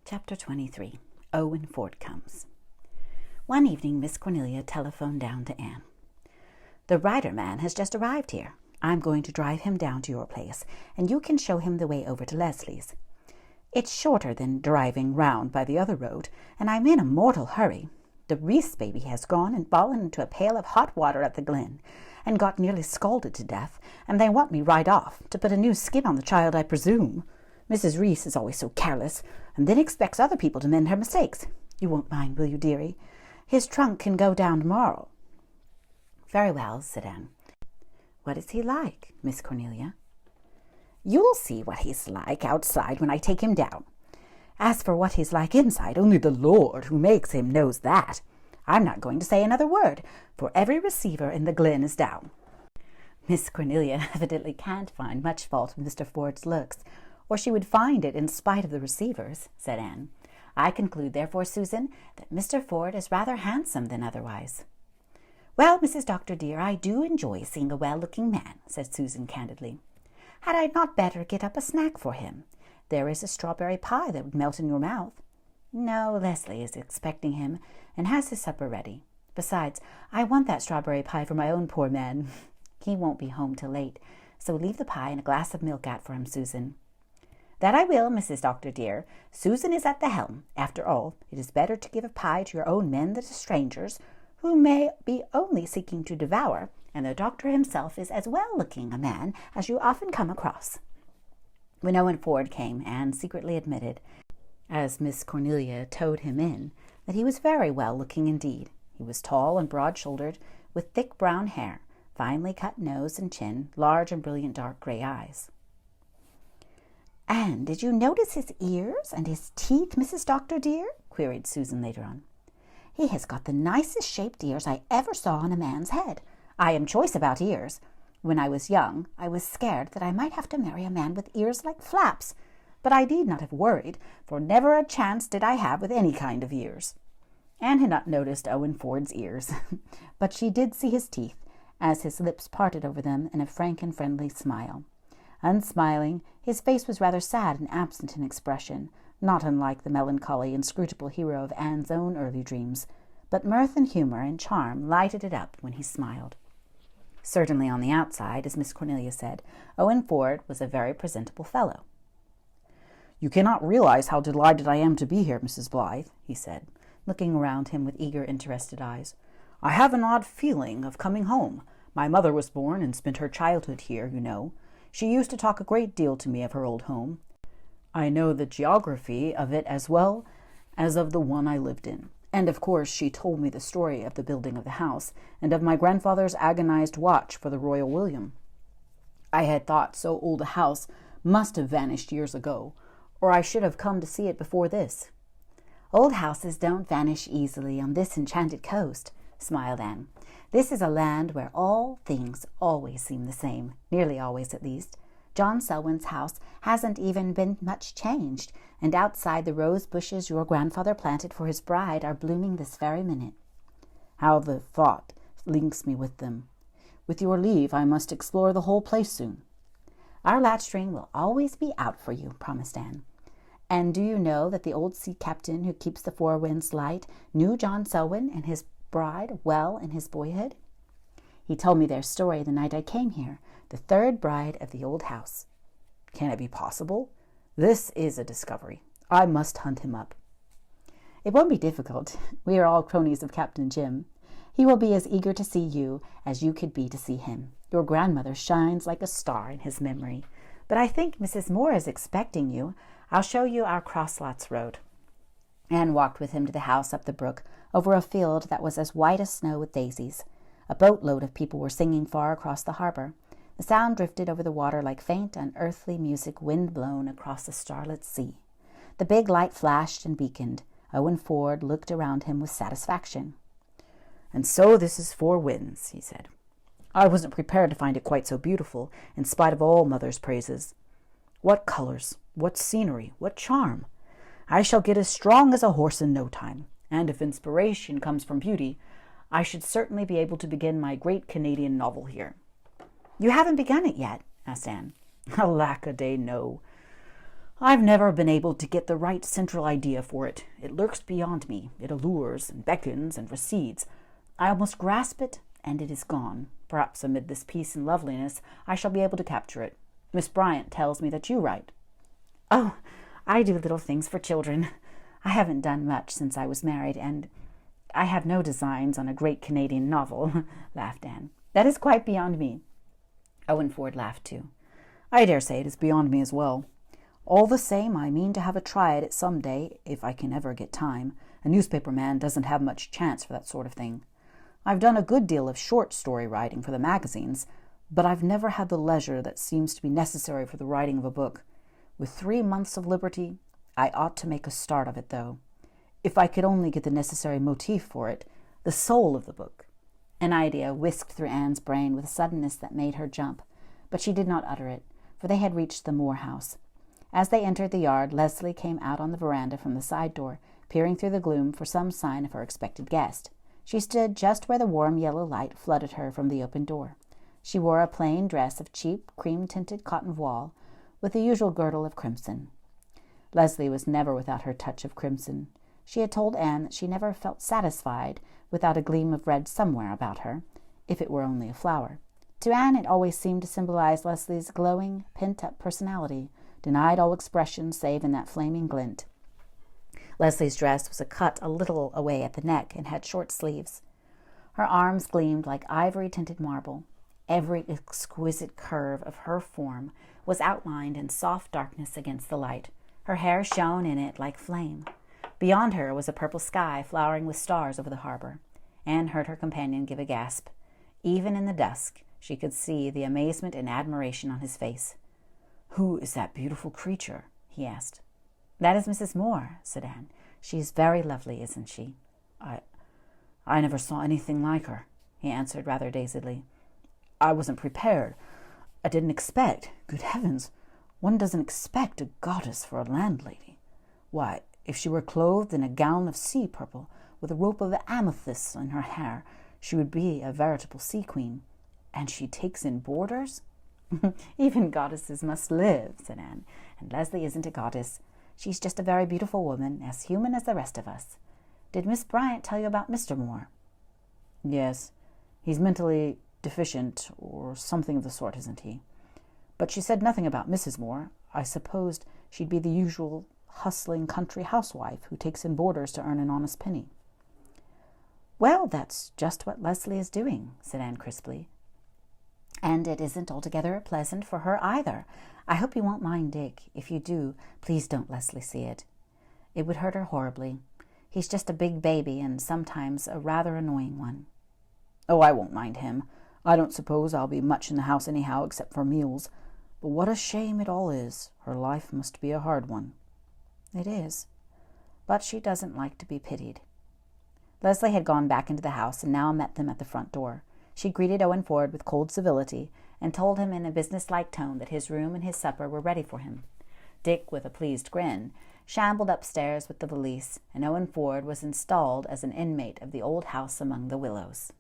Chapter 23. Owen Ford Comes. One evening, Miss Cornelia telephoned down to Anne. "The rider man has just arrived here. I'm going to drive him down to your place, and you can show him the way over to Leslie's. It's shorter than driving round by the other road, and I'm in a mortal hurry. The Reese baby has gone and fallen into a pail of hot water at the glen, and got nearly scalded to death, and they want me right off, to put a new skin on the child, I presume. Mrs. Reese is always so careless, and then expects other people to mend her mistakes. You won't mind, will you, dearie? His trunk can go down tomorrow." "Very well," said Anne. "What is he like, Miss Cornelia?" "You'll see what he's like outside when I take him down. As for what he's like inside, only the Lord who makes him knows that. I'm not going to say another word, for every receiver in the glen is down." Miss Cornelia evidently can't find much fault with Mr. Ford's looks, or she would find it in spite of the receivers, said Anne. "I conclude, therefore, Susan, that Mr. Ford is rather handsome than otherwise." "Well, Mrs. Doctor, dear, I do enjoy seeing a well-looking man," said Susan candidly. "Had I not better get up a snack for him? There is a strawberry pie that would melt in your mouth." "No, Leslie is expecting him, and has his supper ready. Besides, I want that strawberry pie for my own poor man. He won't be home till late, so leave the pie and a glass of milk out for him, Susan." "That I will, Mrs. Doctor, dear. Susan is at the helm. After all, it is better to give a pie to your own men than to strangers, who may be only seeking to devour, and the doctor himself is as well-looking a man as you often come across." When Owen Ford came, Anne secretly admitted, as Miss Cornelia towed him in, that he was very well-looking indeed. He was tall and broad-shouldered, with thick brown hair, finely cut nose and chin, large and brilliant dark gray eyes. "And did you notice his ears and his teeth, Mrs. Doctor, dear?" queried Susan later on. "He has got the nicest shaped ears I ever saw on a man's head. I am choice about ears. When I was young, I was scared that I might have to marry a man with ears like flaps, but I need not have worried, for never a chance did I have with any kind of ears." Anne had not noticed Owen Ford's ears, but she did see his teeth, as his lips parted over them in a frank and friendly smile. Unsmiling, his face was rather sad and absent in expression, not unlike the melancholy, inscrutable hero of Anne's own early dreams, but mirth and humor and charm lighted it up when he smiled. Certainly on the outside, as Miss Cornelia said, Owen Ford was a very presentable fellow. "You cannot realize how delighted I am to be here, Mrs. Blythe," he said, looking around him with eager, interested eyes. "I have an odd feeling of coming home. My mother was born and spent her childhood here, you know. She used to talk a great deal to me of her old home. I know the geography of it as well as of the one I lived in. And of course she told me the story of the building of the house, and of my grandfather's agonized watch for the Royal William. I had thought so old a house must have vanished years ago, or I should have come to see it before this." "Old houses don't vanish easily on this enchanted coast," smiled Anne. "This is a land where all things always seem the same, nearly always at least. John Selwyn's house hasn't even been much changed, and outside the rose bushes your grandfather planted for his bride are blooming this very minute." "How the thought links me with them. With your leave, I must explore the whole place soon." "Our latchstring will always be out for you," promised Anne. "And do you know that the old sea captain who keeps the Four Winds Light knew John Selwyn and his bride well in his boyhood? He told me their story the night I came here, the third bride of the old house." "Can it be possible? This is a discovery. I must hunt him up." "It won't be difficult. We are all cronies of Captain Jim. He will be as eager to see you as you could be to see him. Your grandmother shines like a star in his memory. But I think Mrs. Moore is expecting you. I'll show you our Crosslots road." Anne walked with him to the house up the brook, over a field that was as white as snow with daisies. A boatload of people were singing far across the harbor. The sound drifted over the water like faint, unearthly music wind-blown across a starlit sea. The big light flashed and beaconed. Owen Ford looked around him with satisfaction. "And so this is Four Winds," he said. "I wasn't prepared to find it quite so beautiful, in spite of all Mother's praises. What colors, what scenery, what charm! I shall get as strong as a horse in no time, and if inspiration comes from beauty, I should certainly be able to begin my great Canadian novel here." "You haven't begun it yet?" asked Anne. "Alack-a-day, no. I've never been able to get the right central idea for it. It lurks beyond me. It allures and beckons and recedes. I almost grasp it, and it is gone. Perhaps amid this peace and loveliness I shall be able to capture it. Miss Bryant tells me that you write. Oh, I do little things for children. I haven't done much since I was married, and I have no designs on a great Canadian novel, laughed Anne. That is quite beyond me. Owen Ford laughed too. I dare say it is beyond me as well. All the same, I mean to have a try at it some day, if I can ever get time. A newspaper man doesn't have much chance for that sort of thing. I've done a good deal of short story writing for the magazines, but I've never had the leisure that seems to be necessary for the writing of a book. With 3 months of liberty, I ought to make a start of it, though. If I could only get the necessary motif for it, the soul of the book. An idea whisked through Anne's brain with a suddenness that made her jump, but she did not utter it, for they had reached the Moore house. As they entered the yard, Leslie came out on the veranda from the side door, peering through the gloom for some sign of her expected guest. She stood just where the warm yellow light flooded her from the open door. She wore a plain dress of cheap, cream-tinted cotton voile, with the usual girdle of crimson. Leslie was never without her touch of crimson. She had told Anne that she never felt satisfied without a gleam of red somewhere about her, if it were only a flower. To Anne it always seemed to symbolize Leslie's glowing, pent-up personality, denied all expression save in that flaming glint. Leslie's dress was cut a little away at the neck and had short sleeves. Her arms gleamed like ivory-tinted marble. Every exquisite curve of her form was outlined in soft darkness against the light. Her hair shone in it like flame. Beyond her was a purple sky flowering with stars over the harbor. Anne heard her companion give a gasp. Even in the dusk, she could see the amazement and admiration on his face. "Who is that beautiful creature?" he asked. "That is Mrs. Moore," said Anne. "She is very lovely, isn't she?" I never saw anything like her," he answered rather dazedly. "I wasn't prepared. I didn't expect. Good heavens, one doesn't expect a goddess for a landlady. Why, if she were clothed in a gown of sea purple, with a rope of amethyst in her hair, she would be a veritable sea queen. And she takes in boarders?" "Even goddesses must live," said Anne, "and Leslie isn't a goddess. She's just a very beautiful woman, as human as the rest of us. Did Miss Bryant tell you about Mr. Moore?" "Yes. He's mentally deficient, or something of the sort, isn't he? But she said nothing about Mrs. Moore. I supposed she'd be the usual hustling country housewife who takes in boarders to earn an honest penny." "Well, that's just what Leslie is doing," said Anne crisply. "And it isn't altogether pleasant for her either. I hope you won't mind Dick. If you do, please don't Leslie see it. It would hurt her horribly. He's just a big baby, and sometimes a rather annoying one." "Oh, I won't mind him. I don't suppose I'll be much in the house anyhow, except for meals. But what a shame it all is. Her life must be a hard one." "It is. But she doesn't like to be pitied." Leslie had gone back into the house and now met them at the front door. She greeted Owen Ford with cold civility and told him in a business-like tone that his room and his supper were ready for him. Dick, with a pleased grin, shambled upstairs with the valise, and Owen Ford was installed as an inmate of the old house among the willows.